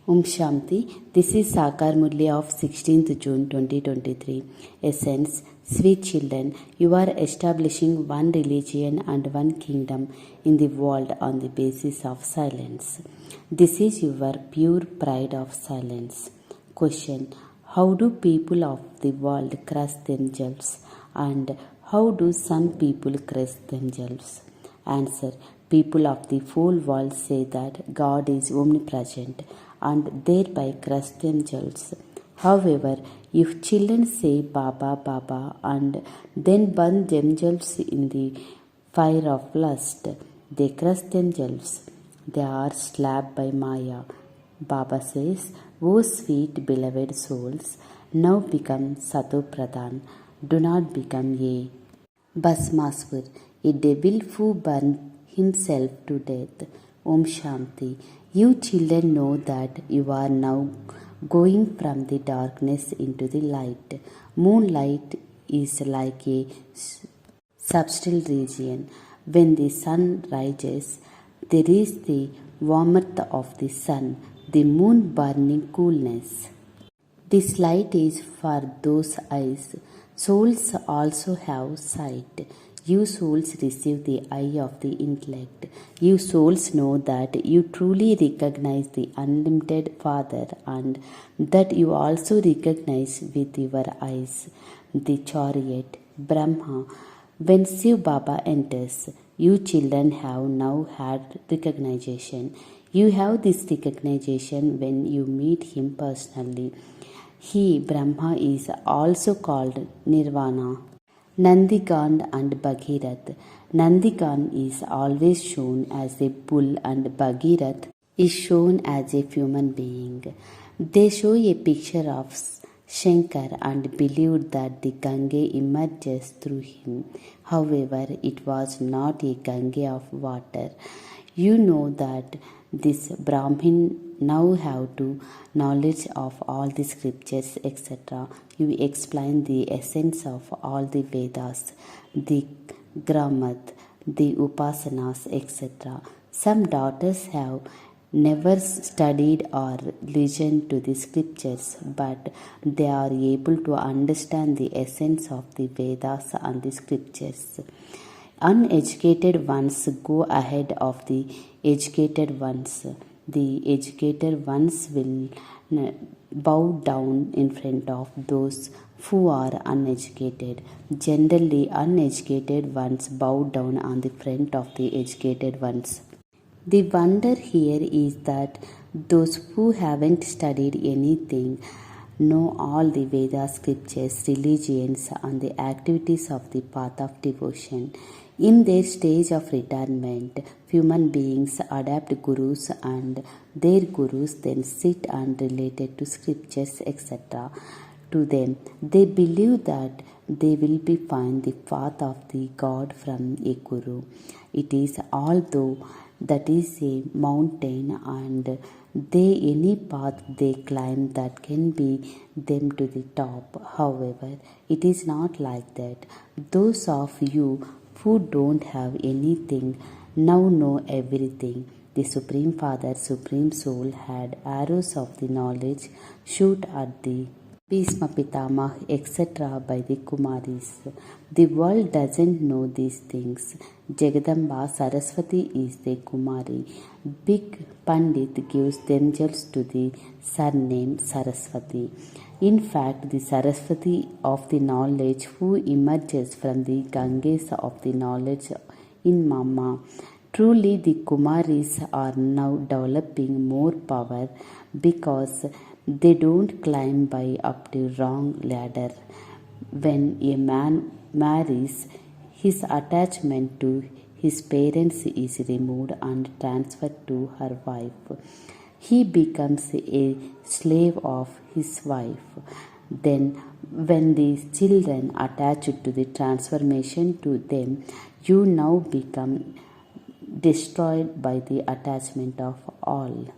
Shanti. This is Sakar Murli of 16th June 2023. Essence, sweet children, you are establishing one religion and one kingdom in the world on the basis of silence. This is your pure pride of silence. Question: how do people of the world crush themselves, and how do some people crush themselves? Answer: people of the whole world say that God is omnipresent and thereby crush themselves. However, if children say Baba, Baba and then burn themselves in the fire of lust, they crush themselves. They are slapped by Maya. Baba says, O sweet beloved souls, now become Sato Pradhan, do not become a Bhasmasur, a devil who burned himself to death. Om Shanti. You children know that you are now going from the darkness into the light. Moonlight is like a subtle region. When the sun rises, there is the warmth of the sun, the moon burning coolness. This light is for those eyes. Souls also have sight. You souls receive the eye of the intellect. You souls know that you truly recognize the unlimited Father and that you also recognize with your eyes the chariot, Brahma. When Shiv Baba enters, you children have now had recognition. You have this recognition when you meet him personally. He, Brahma, is also called Nirvana. Nandigan and Bhagirath. Nandigan is always shown as a bull and Bhagirath is shown as a human being. They show a picture of Shankar and believed that the Gange emerges through him. However, it was not a Gange of water. You know that this Brahmin now have to knowledge of all the scriptures, etc. You explain the essence of all the Vedas, the Gramat, the Upasanas, etc. Some daughters have never studied or listened to the scriptures, but they are able to understand the essence of the Vedas and the scriptures. Uneducated ones go ahead of the educated ones. The educated ones will bow down in front of those who are uneducated. Generally, uneducated ones bow down on the front of the educated ones. The wonder here is that those who haven't studied anything know all the Veda scriptures, religions, and the activities of the path of devotion. In their stage of retirement, human beings adapt gurus and their gurus then sit and relate to scriptures, etc. to them. They believe that they will be find the path of the God from a guru. It is although that is a mountain and they any path they climb that can be them to the top. However, it is not like that. Those of you who don't have anything now know everything. The Supreme Father, Supreme Soul had arrows of the knowledge shoot at the Bhishma Pitamah, etc. by the Kumaris. The world doesn't know these things. Jagadamba Saraswati is the Kumari. Big Pandit gives themselves to the surname Saraswati. In fact, the Saraswati of the knowledge who emerges from the Ganges of the knowledge in Mama. Truly, the Kumaris are now developing more power because they don't climb by up the wrong ladder. When a man marries, his attachment to his parents is removed and transferred to her wife. He becomes a slave of his wife. Then, when the children attach to the transformation to them, you now become destroyed by the attachment of all.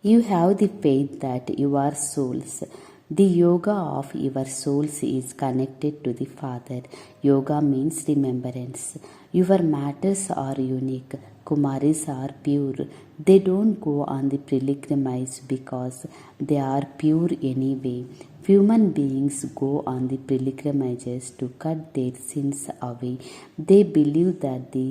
You have the faith that you are souls. The yoga of your souls is connected to the Father. Yoga means remembrance. Your matters are unique. Kumaris are pure. They don't go on the pilgrimage because they are pure anyway. Human beings go on the pilgrimages to cut their sins away. They believe that the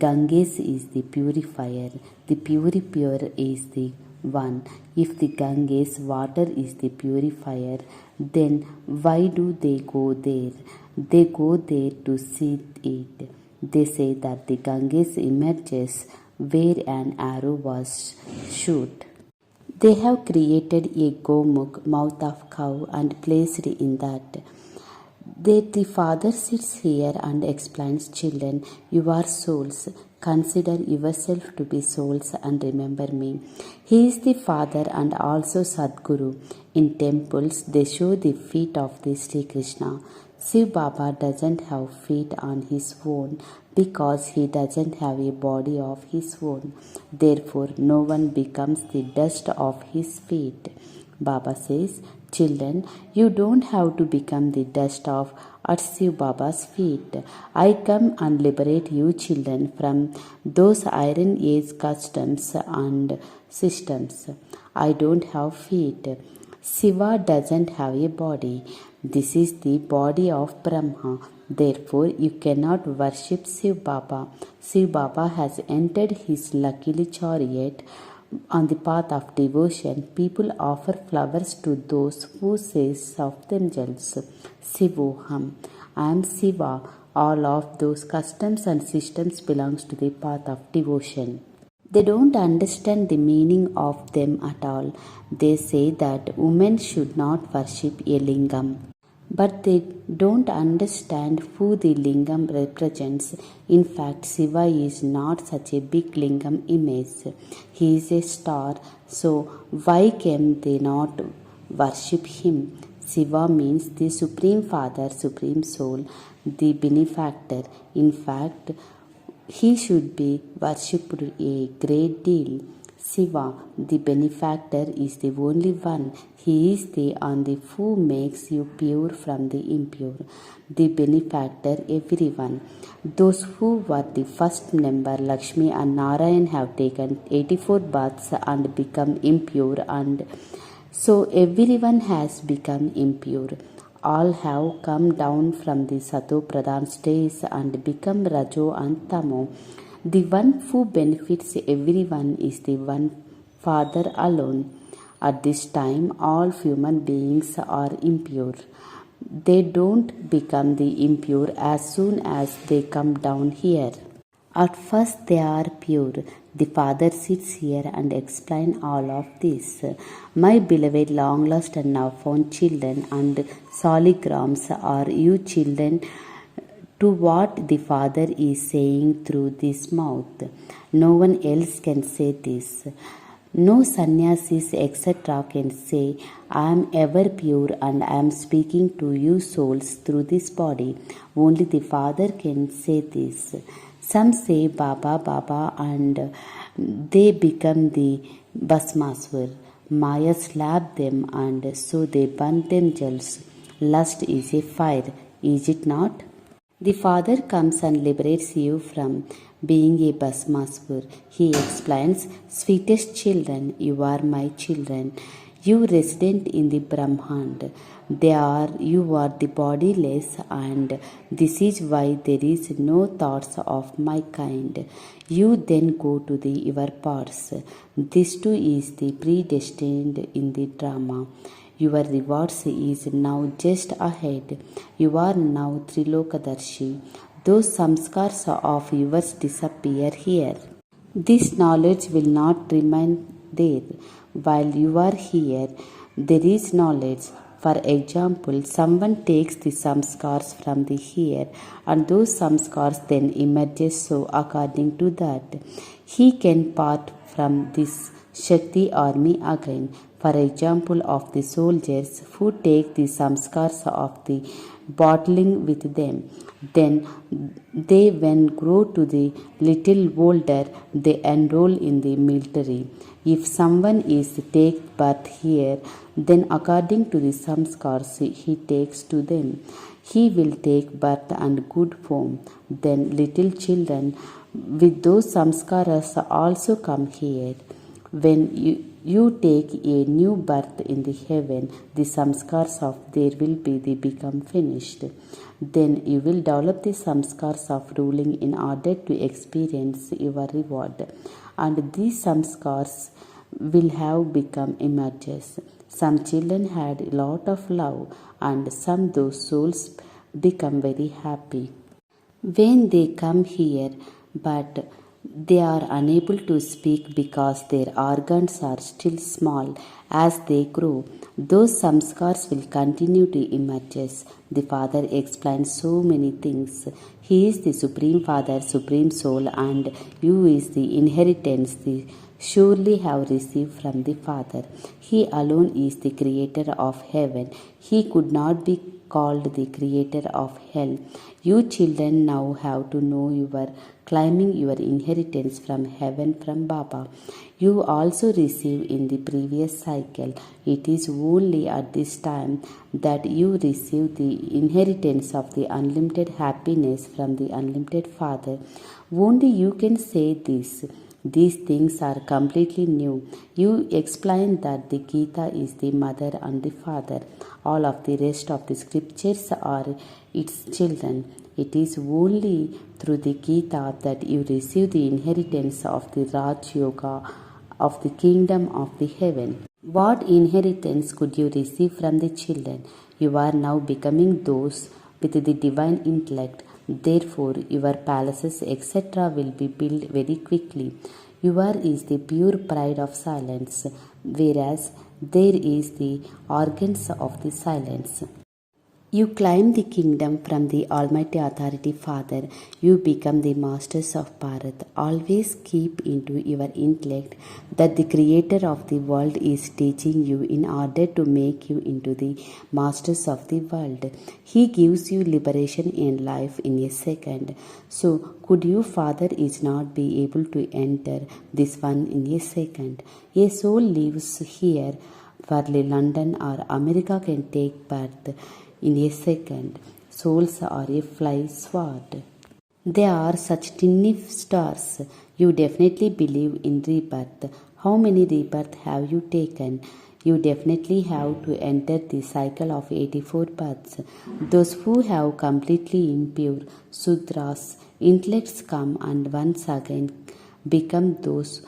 Ganges is the purifier, the purifier is the one. If the Ganges water is the purifier, then why do they go there? They go there to see it. They say that the Ganges emerges where an arrow was shot. They have created a gomukh, mouth of cow, and placed in that. The father sits here and explains, children, you are souls. Consider yourself to be souls and remember me. He is the father and also Sadguru. In temples, they show the feet of the Sri Krishna. Shiv Baba doesn't have feet on his own because he doesn't have a body of his own. Therefore, no one becomes the dust of his feet. Baba says, children, you don't have to become the dust of Shiv Baba's feet. I come and liberate you children from those iron age customs and systems. I don't have feet. Shiva doesn't have a body. This is the body of Brahma. Therefore, you cannot worship Shiv Baba. Shiv Baba has entered his lucky chariot. On the path of devotion, people offer flowers to those who say of themselves, Shivoham, I am Shiva. All of those customs and systems belongs to the path of devotion. They don't understand the meaning of them at all. They say that women should not worship a lingam. But they don't understand who the lingam represents. In fact, Shiva is not such a big lingam image. He is a star. So why can they not worship him? Shiva means the Supreme Father, Supreme Soul, the benefactor. In fact, he should be worshipped a great deal. Shiva, the benefactor, is the only one. He is the only who makes you pure from the impure. The benefactor, everyone. Those who were the first member, Lakshmi and Narayan, have taken 84 baths and become impure, and so everyone has become impure. All have come down from the Sato Pradhan stage and become Rajo and Tamo. The one who benefits everyone is the one Father alone. At this time, all human beings are impure. They don't become the impure as soon as they come down here. At first they are pure. The Father sits here and explains all of this. My beloved long lost and now found children and soligrams, are you children to what the Father is saying through this mouth? No one else can say this. No sannyasis etc. can say, I am ever pure and I am speaking to you souls through this body. Only the Father can say this. Some say Baba, Baba, and they become the Bhasmaswar. Maya slapped them and so they burn themselves. Lust is a fire, is it not? The Father comes and liberates you from being a Bhasmaswar. He explains, sweetest children, you are my children. You resident in the Brahmand. You are the bodiless, and this is why there is no thoughts of my kind. You then go to your parts. This too is the predestined in the drama. Your rewards is now just ahead. You are now Trilokadarshi. Those samskars of yours disappear here. This knowledge will not remain there. While you are here, there is knowledge. For example, someone takes the samskars from the here, and those samskars then emerges. So according to that, he can part from this Shakti army again. For example, of the soldiers who take the samskars of the bottling with them. Then they, when grow to the little older, they enroll in the military. If someone is take birth here, then according to the samskars he takes to them, he will take birth and good form. Then little children with those samskaras also come here. When you take a new birth in the heaven, the samskars of there will be the become finished. Then you will develop the samskars of ruling in order to experience your reward. And these samskars will have become emerges. Some children had a lot of love, and some those souls become very happy when they come here, but they are unable to speak because their organs are still small. As they grow, those samskars will continue to emerge. The Father explains so many things. He is the Supreme Father, Supreme Soul, and you is the inheritance they surely have received from the Father. He alone is the creator of heaven. He could not be called the creator of hell. You children now have to know you are claiming your inheritance from heaven from Baba. You also receive in the previous cycle. It is only at this time that you receive the inheritance of the unlimited happiness from the unlimited Father. Only you can say this. These things are completely new. You explain that the Gita is the mother and the father. All of the rest of the scriptures are its children. It is only through the Gita that you receive the inheritance of the Raj Yoga of the kingdom of the heaven. What inheritance could you receive from the children? You are now becoming those with the divine intellect. Therefore, your palaces, etc., will be built very quickly. Yours is the pure pride of silence, whereas there is the organs of the silence. You claim the kingdom from the Almighty Authority Father. You become the masters of Bharat. Always keep into your intellect that the Creator of the world is teaching you in order to make you into the masters of the world. He gives you liberation in life in a second. So, could you, Father, is not be able to enter this one in a second? A soul lives here, while London or America can take birth in a second. Souls are a fly sword. They are such tiny stars. You definitely believe in rebirth. How many rebirths have you taken? You definitely have to enter the cycle of 84 births. Those who have completely impure Sudras, intellects come and once again become those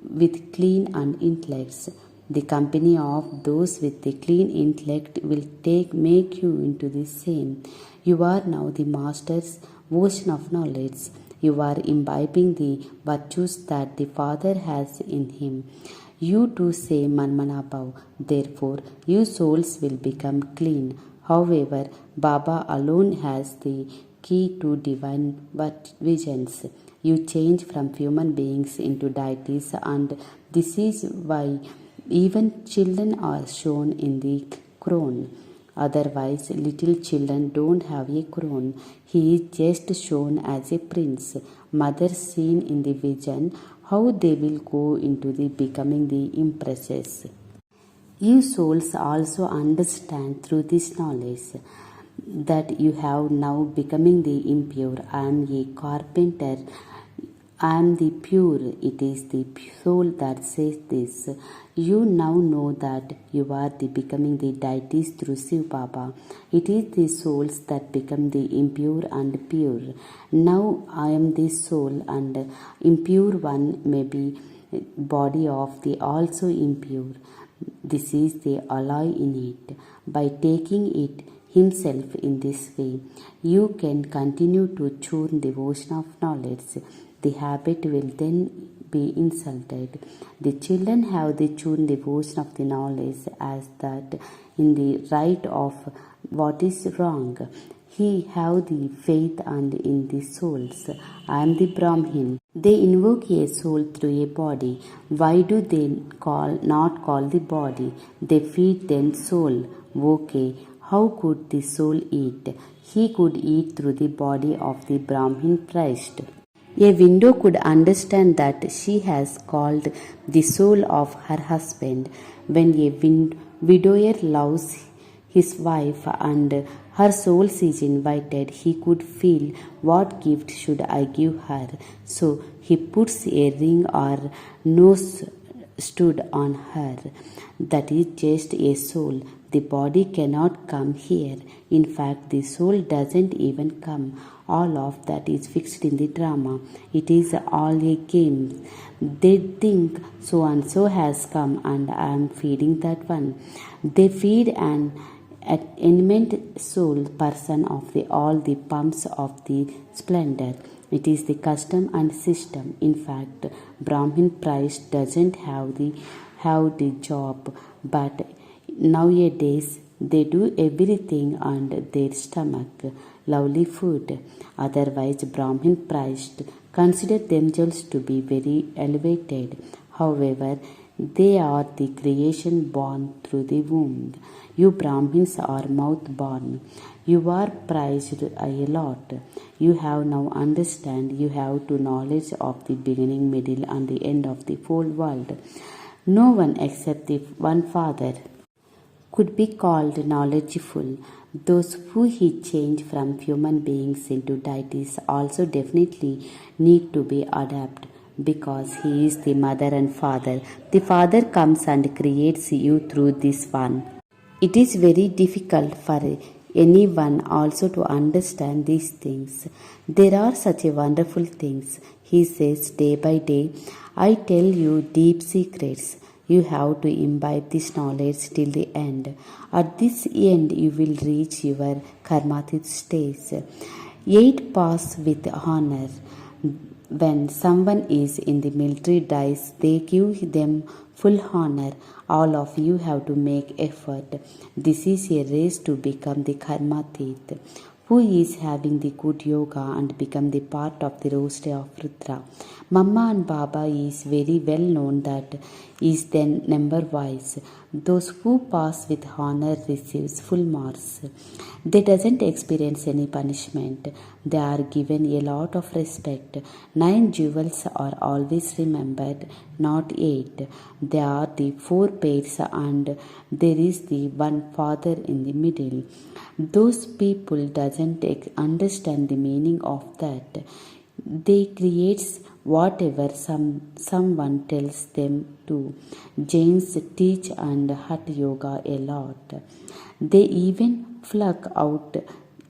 with clean and intellects. The company of those with the clean intellect will make you into the same. You are now the master's ocean of knowledge. You are imbibing the virtues that the Father has in him. You too say Manmana Bhav. Therefore, you souls will become clean. However, Baba alone has the key to divine visions. You change from human beings into deities, and this is why even children are shown in the crown. Otherwise, little children don't have a crown. He is just shown as a prince. Mother seen in the vision how they will go into the becoming the empresses. You souls also understand through this knowledge that you have now becoming the impure. I am a carpenter. I am the pure. It is the soul that says this. You now know that you are the becoming the deities through Shiv Baba. It is the souls that become the impure and pure. Now I am the soul, and impure one may be body of the also impure. This is the alloy in it. By taking it himself in this way, you can continue to churn the ocean of knowledge. The habit will then be insulted. The children have the churn the ocean of the knowledge as that in the right of what is wrong. He have the faith and in the souls. I am the Brahmin. They invoke a soul through a body. Why do they not call the body? They feed then soul. Okay, how could the soul eat? He could eat through the body of the Brahmin priest. A widow could understand that she has called the soul of her husband. When a widower loves his wife and her soul is invited, he could feel, what gift should I give her? So he puts a ring or nose stood on her. That is just a soul. The body cannot come here. In fact, the soul doesn't even come. All of that is fixed in the drama. It is all a game. They think so and so has come and I am feeding that one. They feed an eminent soul person of all the pumps of the splendor. It is the custom and system. In fact, Brahmin priest doesn't have the job, but nowadays they do everything on their stomach, lovely food. Otherwise, Brahmin priests consider themselves to be very elevated. However, they are the creation born through the womb. You Brahmins are mouth born. You are prized a lot. You have now understand. You have to knowledge of the beginning, middle, and the end of the whole world. No one except the one Father could be called knowledgeful. Those who he changed from human beings into deities also definitely need to be adapted because he is the mother and father. The father comes and creates you through this one. It is very difficult for anyone also to understand these things. There are such a wonderful things. He says day by day, I tell you deep secrets. You have to imbibe this knowledge till the end. At this end, you will reach your karmatic stage. 8 pass with honor. When someone is in the military dies, they give them full honor. All of you have to make effort. This is a race to become the karmatit, who is having the good yoga and become the part of the roster of Rudra. Mama and Baba is very well known that is then number wise. Those who pass with honor receives full marks. They doesn't experience any punishment. They are given a lot of respect. 9 jewels are always remembered, not 8. There are the 4 pairs and there is the one father in the middle. Those people doesn't understand the meaning of that. They creates whatever someone tells them to. Jains teach and Hatha yoga a lot. They even pluck out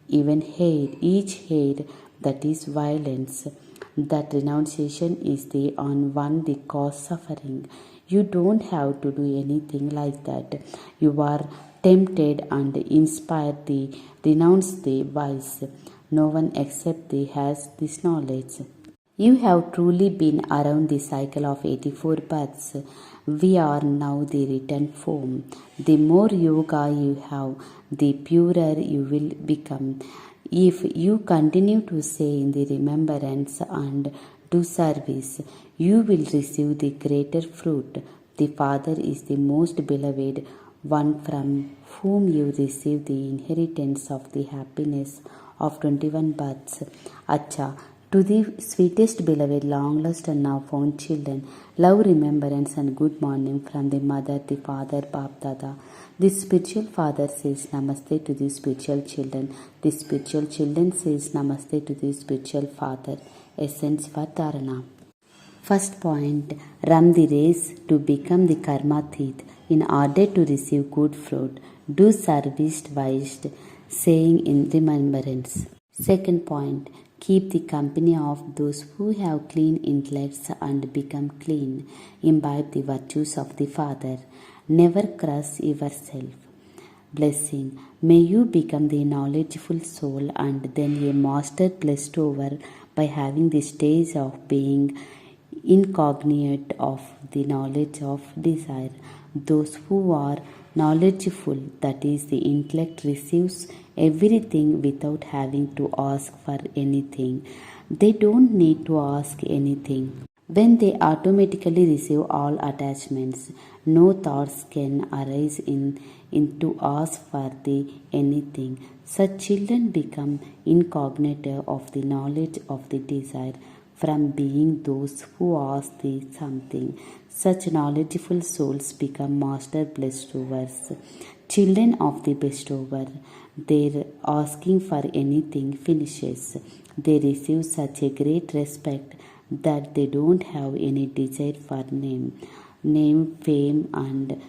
even hair, each hair that is violence. That renunciation is the on one the cause suffering. You don't have to do anything like that. You are tempted and inspired the renounce the vice. No one except thee has this knowledge. You have truly been around the cycle of 84 births. We are now the return form. The more yoga you have, the purer you will become. If you continue to say in the remembrance and do service, you will receive the greater fruit. The Father is the most beloved one from whom you receive the inheritance of the happiness of 21 births. Acha, to the sweetest beloved, long lost and now found children, love, remembrance and good morning from the mother, the father, Bap Dada. The spiritual father says namaste to the spiritual children. The spiritual children says namaste to the spiritual father. Essence for Dharana. First point, run the race to become the karmatit in order to receive good fruit. Do service wisely, saying in remembrance. Second point, keep the company of those who have clean intellects and become clean. Imbibe the virtues of the Father. Never crush yourself. Blessing. May you become the knowledgeful soul and then a master blessed over by having the stage of being incognite of the knowledge of desire. Those who are knowledgeful, that is, the intellect receives everything without having to ask for anything. They don't need to ask anything. When they automatically receive all attachments, no thoughts can arise in to ask for the anything. Such children become incognito of the knowledge of the desire. from being those who ask thee something. Such knowledgeful souls become master bestowers, children of the bestower. Their asking for anything finishes. They receive such a great respect that they don't have any desire for name, fame, and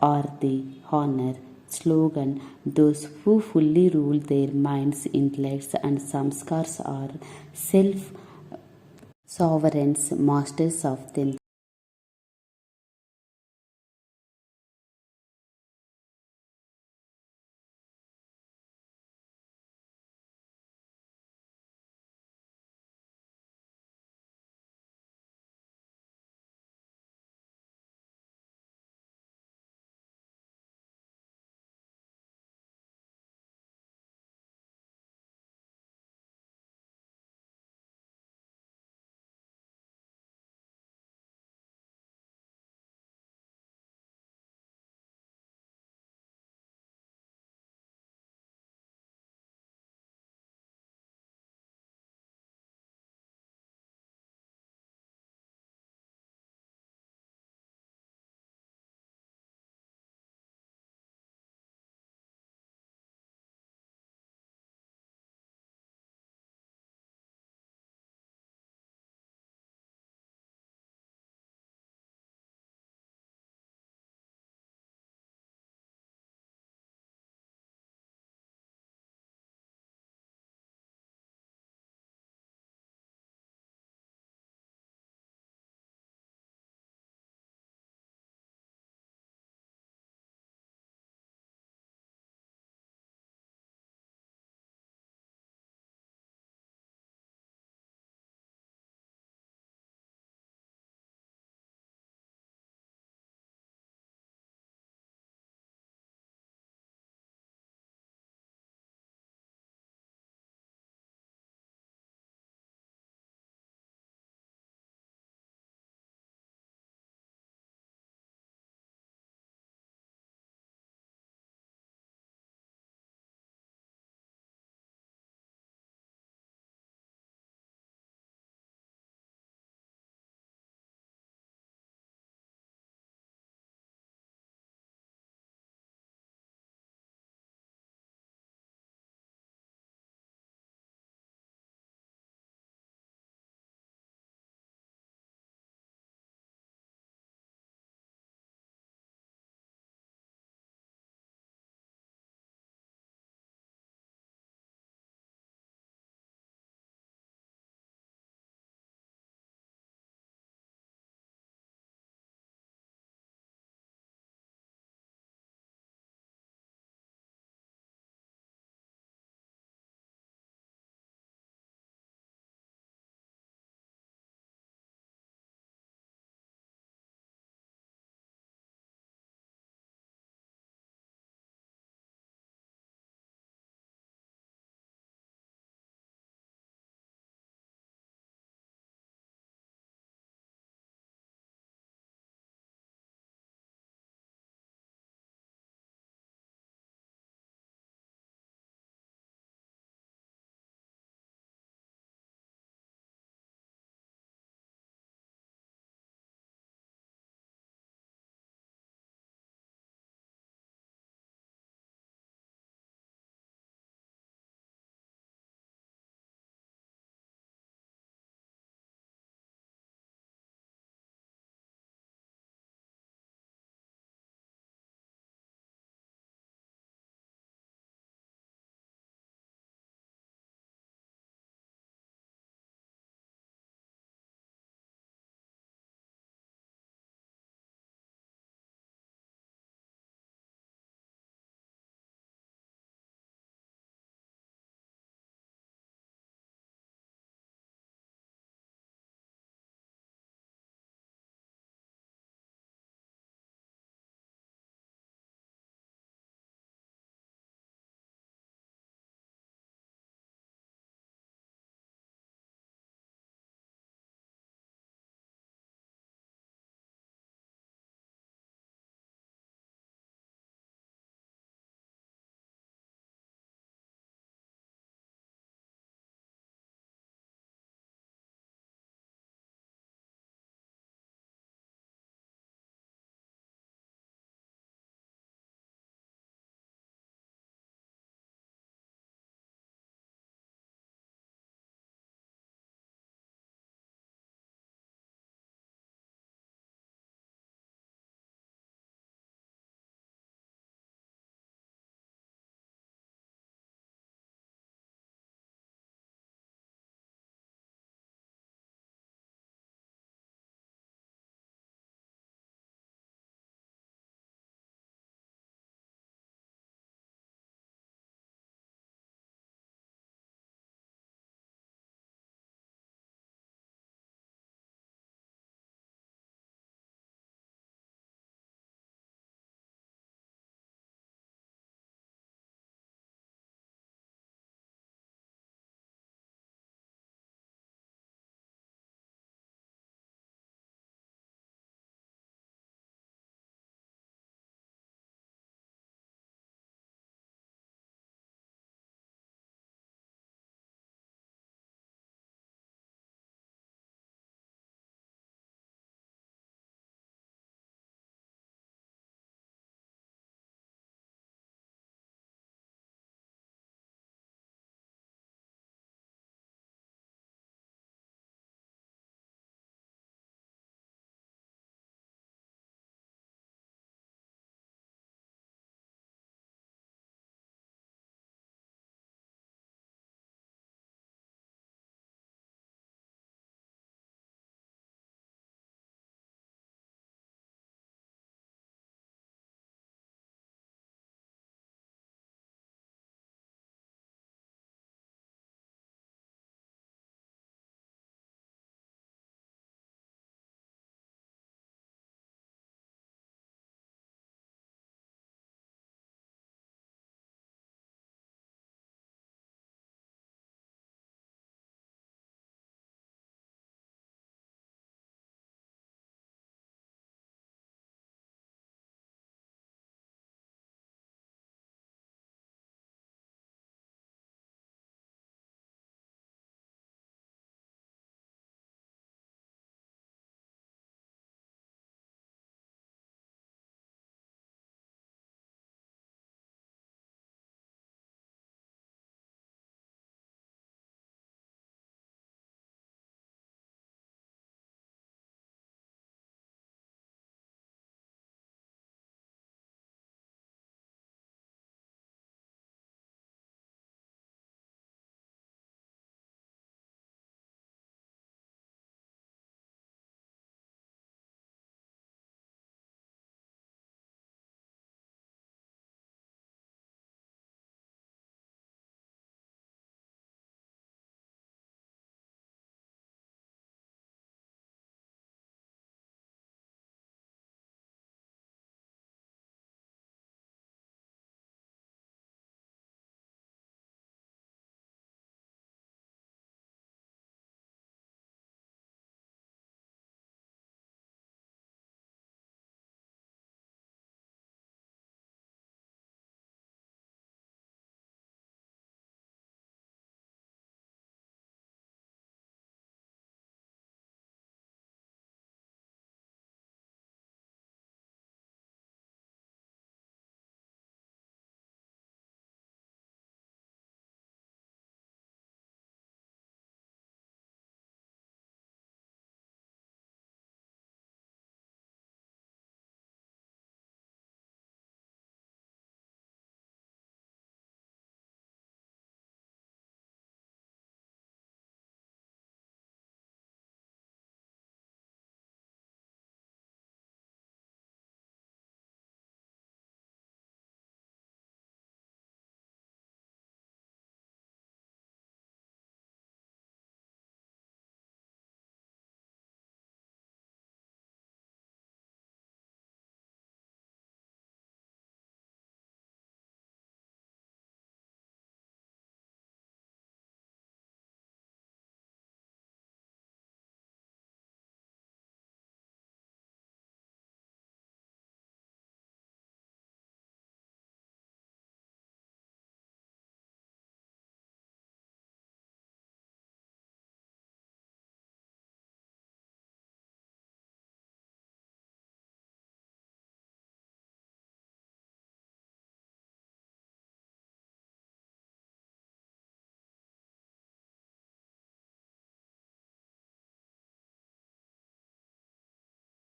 or the honor. Slogan: those who fully rule their minds, intellects, and samskars are self sovereigns, masters of them.